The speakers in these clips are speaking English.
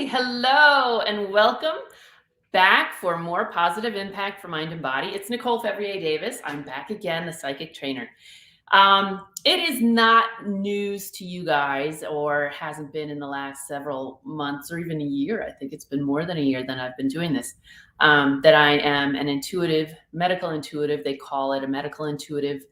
Hello, and welcome back for more positive impact for mind and body. It's Nicole Fevrier Davis. I'm back again, the psychic trainer. It is not news to you guys, or hasn't been in the last several months or even a year. I think it's been more than a year that I've been doing this. That I am an intuitive, medical intuitive. They call it a medical intuitive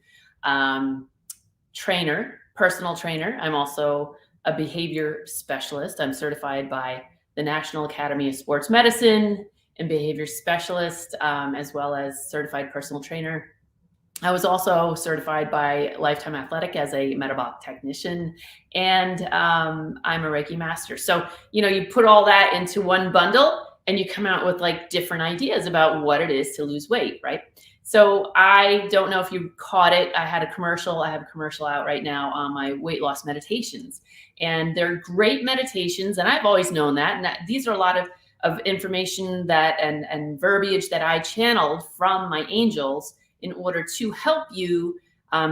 trainer, personal trainer. I'm also a behavior specialist. I'm certified by the National Academy of Sports Medicine and behavior specialist, as well as certified personal trainer. I was also certified by Lifetime Athletic as a metabolic technician, and I'm a Reiki master. So, you put all that into one bundle and you come out with like different ideas about what it is to lose weight, right? So I don't know if you caught it. I have a commercial out right now on my weight loss meditations, and they're great meditations. And I've always known that. And these are a lot of information that and verbiage that I channeled from my angels in order to help you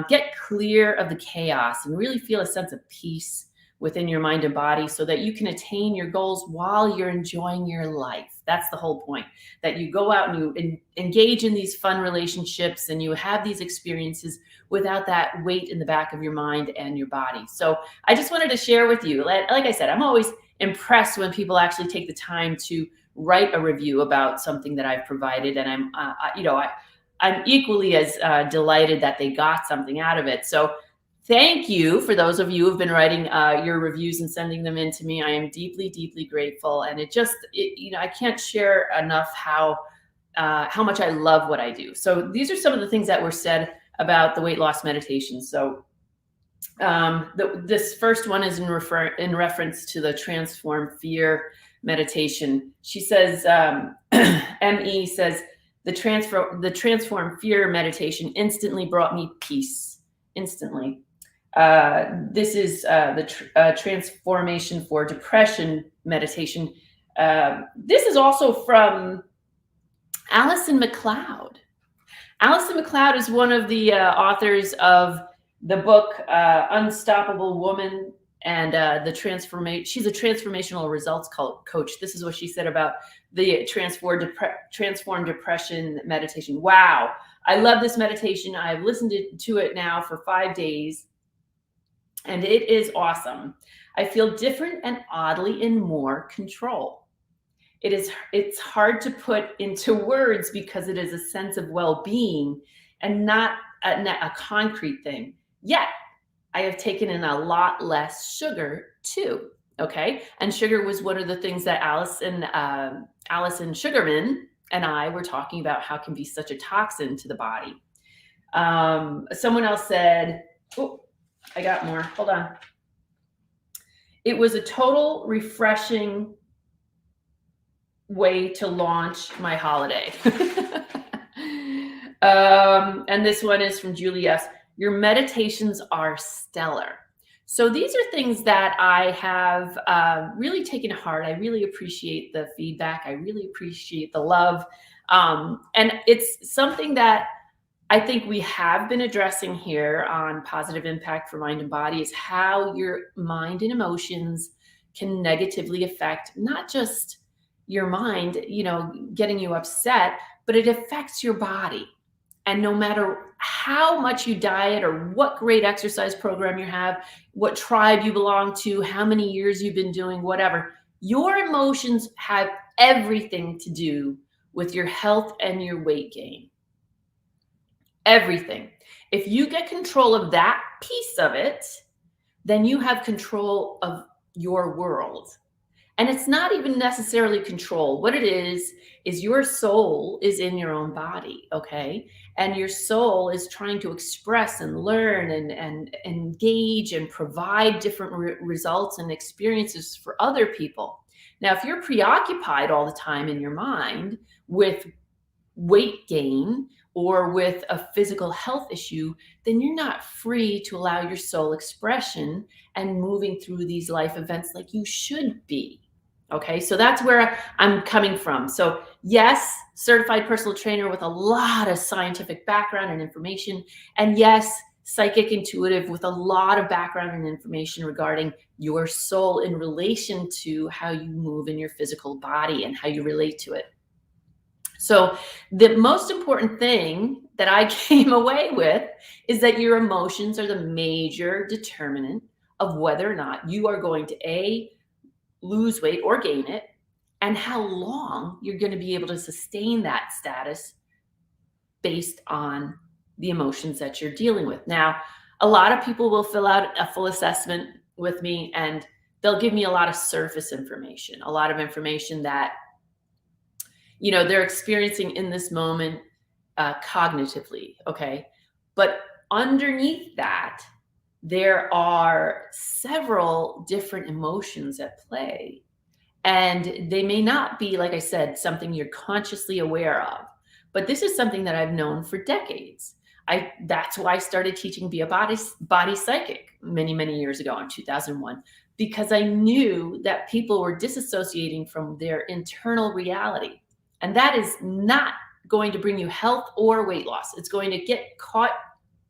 get clear of the chaos and really feel a sense of peace within your mind and body, so that you can attain your goals while you're enjoying your life. That's the whole point, that you go out and you engage in these fun relationships and you have these experiences without that weight in the back of your mind and your body. So I just wanted to share with you, like I said, I'm always impressed when people actually take the time to write a review about something that I've provided. And I'm equally as delighted that they got something out of it. So thank you for those of you who've been writing your reviews and sending them in to me. I am deeply, deeply grateful. And I can't share enough how much I love what I do. So these are some of the things that were said about the weight loss meditation. So this first one is in reference to the Transform Fear meditation. She says, ME says, the Transform Fear meditation instantly brought me peace. Instantly. This is the Transformation for Depression meditation. This is also from Alison McLeod. Alison McLeod is one of the authors of the book Unstoppable Woman and the Transformation. She's a transformational results coach. This is what she said about the Transform Depression meditation. Wow. I love this meditation. I've listened to it now for 5 days, and it is awesome. I feel different and oddly in more control. It's hard to put into words because it is a sense of well-being and not a concrete thing. Yet, I have taken in a lot less sugar too. Okay, and sugar was one of the things that Allison Sugarman and I were talking about, how it can be such a toxin to the body. Someone else said, oh, I got more. Hold on. It was a total refreshing way to launch my holiday. And this one is from Julie S. Your meditations are stellar. So these are things that I have really taken to heart. I really appreciate the feedback. I really appreciate the love. And it's something that I think we have been addressing here on Positive Impact for Mind and Body, is how your mind and emotions can negatively affect not just your mind, getting you upset, but it affects your body. And no matter how much you diet or what great exercise program you have, what tribe you belong to, how many years you've been doing, whatever, your emotions have everything to do with your health and your weight gain. Everything. If you get control of that piece of it, then you have control of your world. And it's not even necessarily control. What it is your soul is in your own body, okay? And your soul is trying to express and learn and engage and provide different results and experiences for other people. Now, if you're preoccupied all the time in your mind with weight gain or with a physical health issue, then you're not free to allow your soul expression and moving through these life events like you should be. Okay, so that's where I'm coming from. So yes, certified personal trainer with a lot of scientific background and information. And yes, psychic intuitive with a lot of background and information regarding your soul in relation to how you move in your physical body and how you relate to it. So the most important thing that I came away with is that your emotions are the major determinant of whether or not you are going to lose weight or gain it, and how long you're going to be able to sustain that status based on the emotions that you're dealing with. Now, a lot of people will fill out a full assessment with me and they'll give me a lot of surface information, a lot of information that they're experiencing in this moment cognitively, okay? But underneath that, there are several different emotions at play. And they may not be, like I said, something you're consciously aware of. But this is something that I've known for decades. That's why I started teaching Be a Body Psychic many years ago in 2001, because I knew that people were disassociating from their internal reality. And that is not going to bring you health or weight loss. It's going to get caught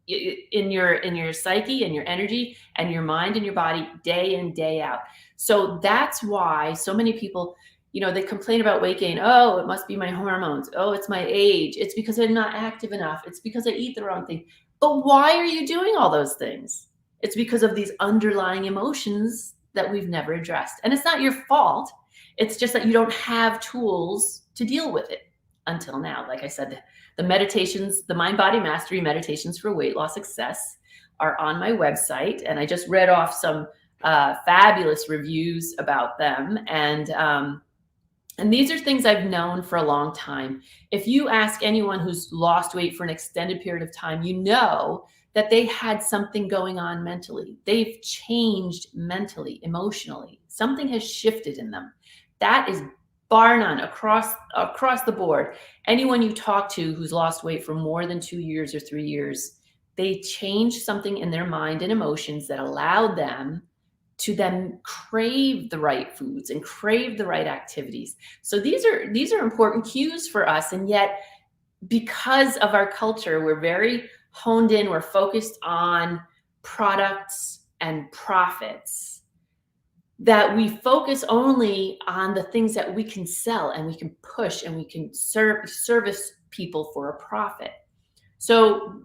in your psyche and your energy and your mind and your body day in, day out. So that's why so many people, they complain about weight gain. Oh, it must be my hormones. Oh, it's my age. It's because I'm not active enough. It's because I eat the wrong thing. But why are you doing all those things? It's because of these underlying emotions that we've never addressed. And it's not your fault. It's just that you don't have tools to deal with it until now. Like I said, the meditations, the Mind Body Mastery meditations for weight loss success are on my website. And I just read off some fabulous reviews about them. And these are things I've known for a long time. If you ask anyone who's lost weight for an extended period of time, you know that they had something going on mentally. They've changed mentally, emotionally. Something has shifted in them. That is bar none, across the board. Anyone you talk to who's lost weight for more than 2 years or 3 years, they changed something in their mind and emotions that allowed them to then crave the right foods and crave the right activities. So these are important cues for us. And yet, because of our culture, we're very honed in, we're focused on products and profits, that we focus only on the things that we can sell and we can push and we can service people for a profit. So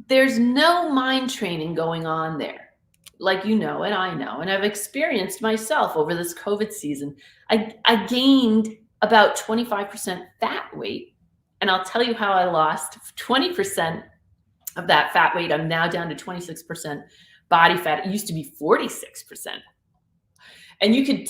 there's no mind training going on there, like and I know, and I've experienced myself over this COVID season. I gained about 25% fat weight, and I'll tell you how I lost 20% of that fat weight. I'm now down to 26% body fat. It used to be 46%. And you could,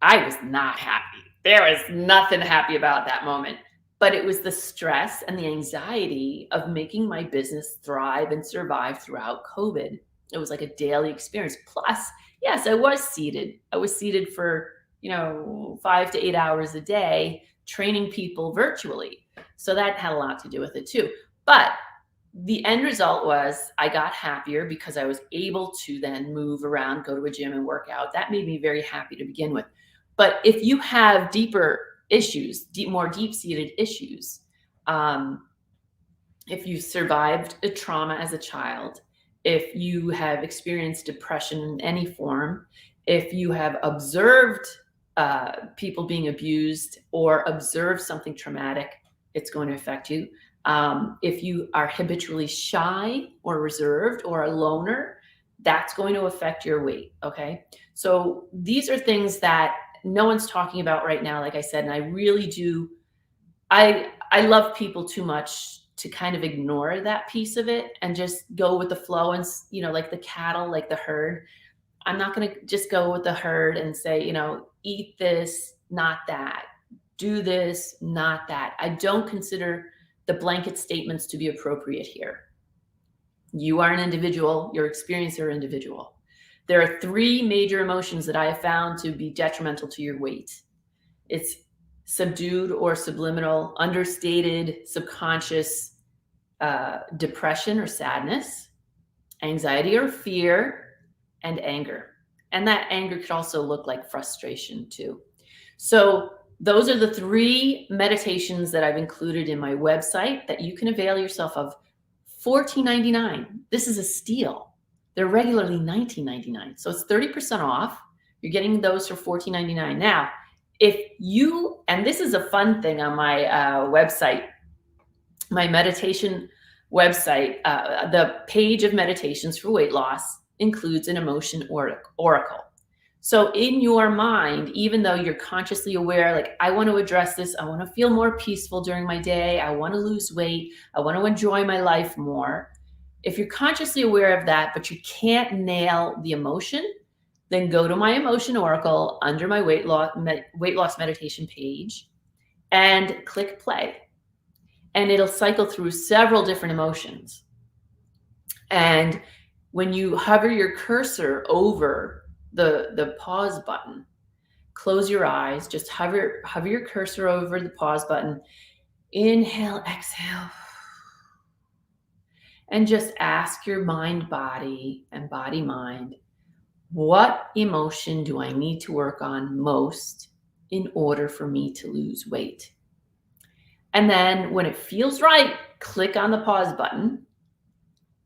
I was not happy. There was nothing happy about that moment. But it was the stress and the anxiety of making my business thrive and survive throughout COVID. It was like a daily experience. Plus, yes, I was seated. I was seated for, 5 to 8 hours a day, training people virtually. So that had a lot to do with it too. But the end result was I got happier because I was able to then move around, go to a gym and work out. That made me very happy to begin with. But if you have deeper issues, more deep-seated issues, if you survived a trauma as a child, if you have experienced depression in any form, if you have observed people being abused or observed something traumatic, it's going to affect you. If you are habitually shy or reserved or a loner, that's going to affect your weight. Okay. So these are things that no one's talking about right now, like I said, and I really do. I love people too much to kind of ignore that piece of it and just go with the flow and, like the cattle, like the herd. I'm not going to just go with the herd and say, eat this, not that, do this, not that. I don't consider the blanket statements to be appropriate here. You are an individual, your experiences are individual. There are 3 major emotions that I have found to be detrimental to your weight. It's subdued or subliminal, understated, subconscious depression or sadness, anxiety or fear, and anger. And that anger could also look like frustration too. So those are the 3 meditations that I've included in my website that you can avail yourself of $14.99. This is a steal. They're regularly $19.99. So it's 30% off. You're getting those for $14.99. Now, if you, and this is a fun thing on my website, my meditation website, the page of meditations for weight loss includes an emotion oracle. So in your mind, even though you're consciously aware, like, I want to address this, I want to feel more peaceful during my day, I want to lose weight, I want to enjoy my life more. If you're consciously aware of that, but you can't nail the emotion, then go to my emotion oracle under my weight loss meditation page and click play. And it'll cycle through several different emotions. And when you hover your cursor over the pause button, close your eyes, just hover your cursor over the pause button, inhale, exhale, and just ask your mind-body and body-mind, what emotion do I need to work on most in order for me to lose weight? And then when it feels right, click on the pause button,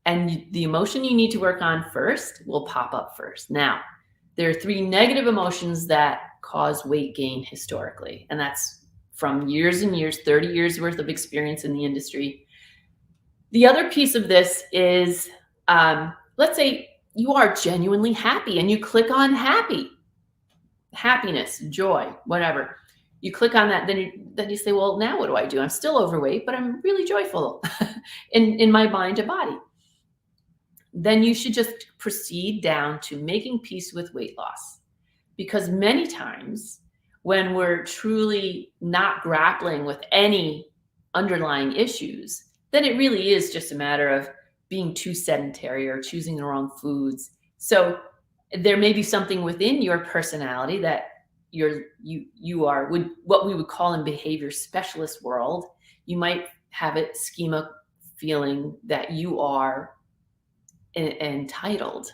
and the emotion you need to work on first will pop up first. Now, there are 3 negative emotions that cause weight gain historically, and that's from years and years, 30 years worth of experience in the industry. The other piece of this is, let's say you are genuinely happy and you click on happy, happiness, joy, whatever. You click on that, then you say, well, now what do I do? I'm still overweight, but I'm really joyful in my mind and body. Then you should just proceed down to making peace with weight loss. Because many times when we're truly not grappling with any underlying issues, then it really is just a matter of being too sedentary or choosing the wrong foods. So there may be something within your personality that you are what we would call in behavior specialist world. You might have a schema feeling that you are entitled.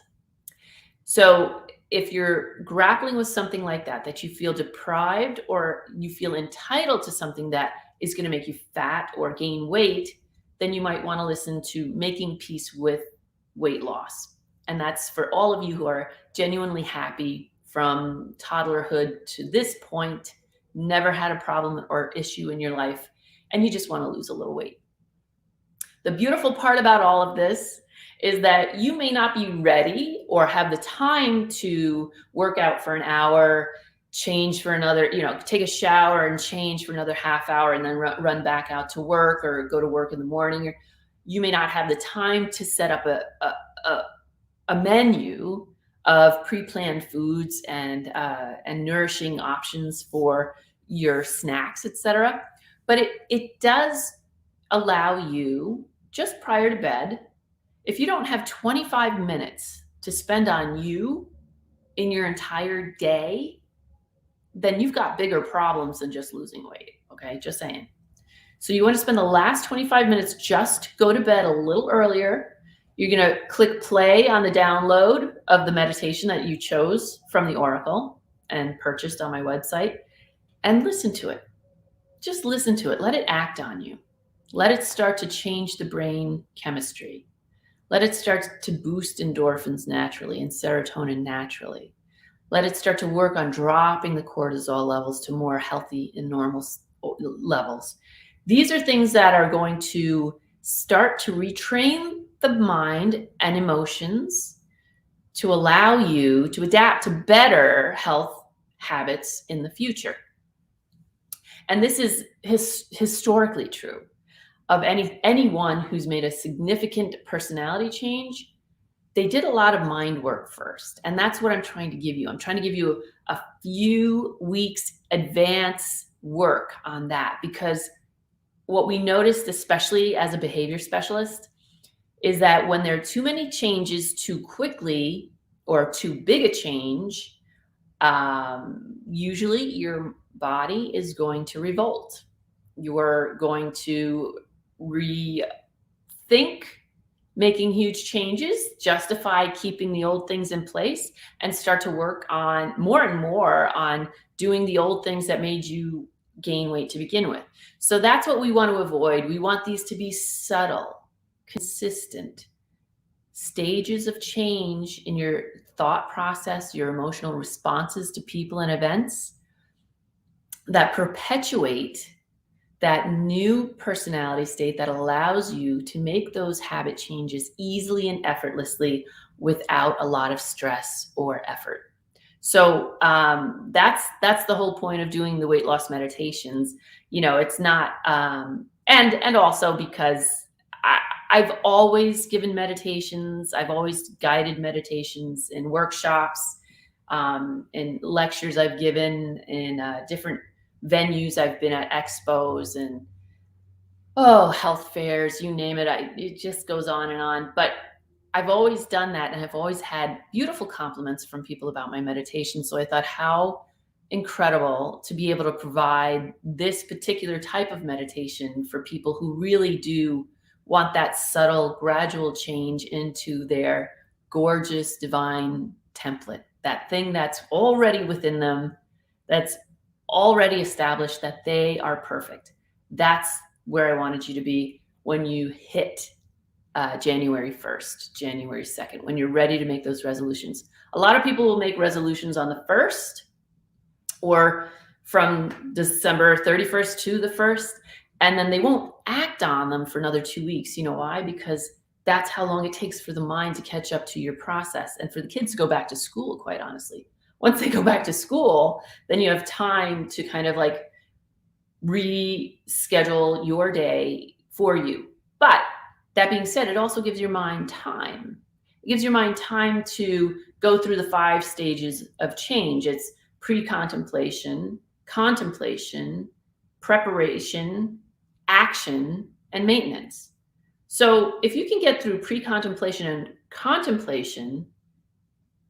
So if you're grappling with something like that, that you feel deprived or you feel entitled to something that is going to make you fat or gain weight, then you might want to listen to Making Peace with Weight Loss. And that's for all of you who are genuinely happy from toddlerhood to this point, never had a problem or issue in your life, and you just want to lose a little weight. The beautiful part about all of this is that you may not be ready or have the time to work out for an hour, change for another, take a shower and change for another half hour and then run back out to work or go to work in the morning. You may not have the time to set up a menu of pre-planned foods and nourishing options for your snacks, etc. But it does allow you, just prior to bed, if you don't have 25 minutes to spend on you in your entire day, then you've got bigger problems than just losing weight. Okay, just saying. So you want to spend the last 25 minutes, just go to bed a little earlier. You're going to click play on the download of the meditation that you chose from the Oracle and purchased on my website, and listen to it. Just listen to it. Let it act on you. Let it start to change the brain chemistry. Let it start to boost endorphins naturally and serotonin naturally. Let it start to work on dropping the cortisol levels to more healthy and normal levels. These are things that are going to start to retrain the mind and emotions to allow you to adapt to better health habits in the future. And this is historically true of anyone who's made a significant personality change. They did a lot of mind work first. And that's what I'm trying to give you. I'm trying to give you a few weeks advance work on that, because what we noticed, especially as a behavior specialist, is that when there are too many changes too quickly or too big a change, usually your body is going to revolt. You're going to rethink making huge changes, justify keeping the old things in place, and start to work on more and more on doing the old things that made you gain weight to begin with. So that's what we want to avoid. We want these to be subtle. consistent stages of change in your thought process, your emotional responses to people and events that perpetuate that new personality state that allows you to make those habit changes easily and effortlessly without a lot of stress or effort. So that's the whole point of doing the weight loss meditations. It's not, and also because I've always given meditations. I've always guided meditations in workshops, in lectures I've given in different venues. I've been at expos and health fairs, you name it. It just goes on and on. But I've always done that, and I've always had beautiful compliments from people about my meditation. So I thought, how incredible to be able to provide this particular type of meditation for people who really do want that subtle, gradual change into their gorgeous, divine template, that thing that's already within them, that's already established, that they are perfect. That's where I wanted you to be when you hit January 1st, January 2nd, when you're ready to make those resolutions. A lot of people will make resolutions on the 1st or from December 31st to the 1st, and then they won't act on them for another 2 weeks. You know why? Because that's how long it takes for the mind to catch up to your process and for the kids to go back to school, quite honestly. Once they go back to school, then you have time to kind of like reschedule your day for you. But that being said, it also gives your mind time. It gives your mind time to go through the 5 stages of change. It's pre-contemplation, contemplation, preparation, action, and maintenance. So if you can get through pre-contemplation and contemplation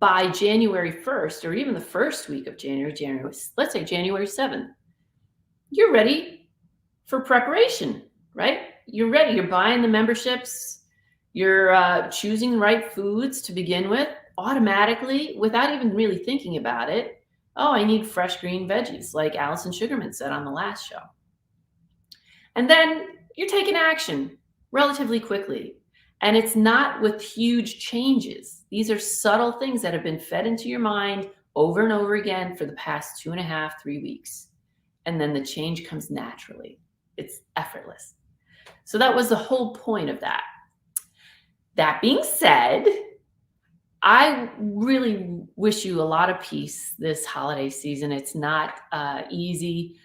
by January 1st, or even the first week of January, let's say January 7th, you're ready for preparation, right? You're ready. You're buying the memberships. You're choosing the right foods to begin with automatically without even really thinking about it. Oh, I need fresh green veggies, like Allison Sugarman said on the last show. And then you're taking action relatively quickly. And it's not with huge changes. These are subtle things that have been fed into your mind over and over again for the past 2.5, 3 weeks. And then the change comes naturally. It's effortless. So that was the whole point of that. That being said, I really wish you a lot of peace this holiday season. It's not easy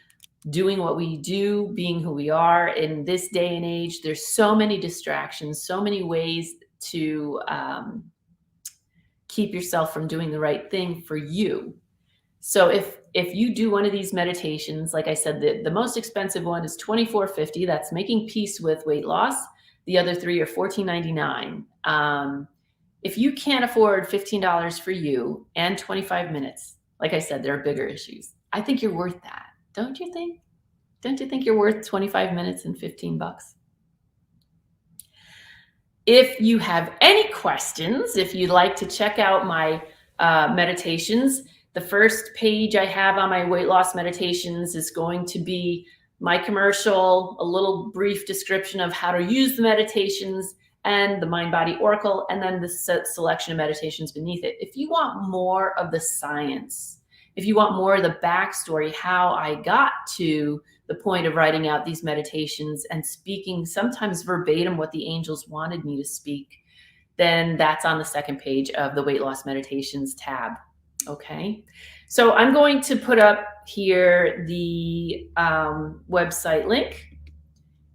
doing what we do, being who we are in this day and age. There's so many distractions, so many ways to keep yourself from doing the right thing for you. So if you do one of these meditations, like I said, the most expensive one is $24.50. That's making peace with weight loss. The other 3 are $14.99. If you can't afford $15 for you and 25 minutes, like I said, there are bigger issues. I think you're worth that. Don't you think? Don't you think you're worth 25 minutes and $15? If you have any questions, if you'd like to check out my meditations, the first page I have on my weight loss meditations is going to be my commercial, a little brief description of how to use the meditations and the Mind Body Oracle, and then the selection of meditations beneath it. If you want more of the science, if you want more of the backstory, how I got to the point of writing out these meditations and speaking sometimes verbatim what the angels wanted me to speak, then that's on the second page of the Weight Loss Meditations tab. Okay, so I'm going to put up here the website link,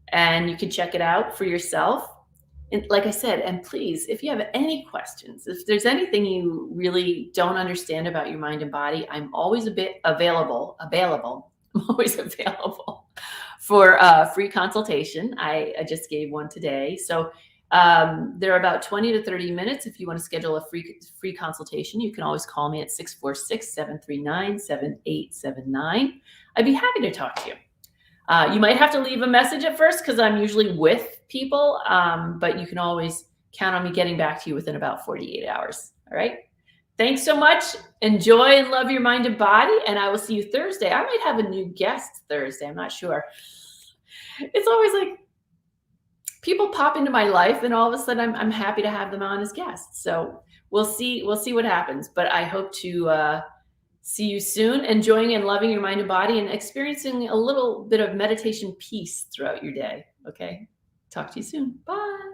and you can check it out for yourself. And like I said, and please, if you have any questions, if there's anything you really don't understand about your mind and body, I'm always a bit available. I'm always available for a free consultation. I just gave one today. So they're about 20 to 30 minutes. If you want to schedule a free consultation, you can always call me at 646-739-7879. I'd be happy to talk to you. You might have to leave a message at first because I'm usually with people, but you can always count on me getting back to you within about 48 hours. All right. Thanks so much. Enjoy and love your mind and body. And I will see you Thursday. I might have a new guest Thursday. I'm not sure. It's always like, people pop into my life, and all of a sudden I'm happy to have them on as guests. So we'll see what happens. But I hope to see you soon, enjoying and loving your mind and body, and experiencing a little bit of meditation peace throughout your day. Okay. Talk to you soon. Bye.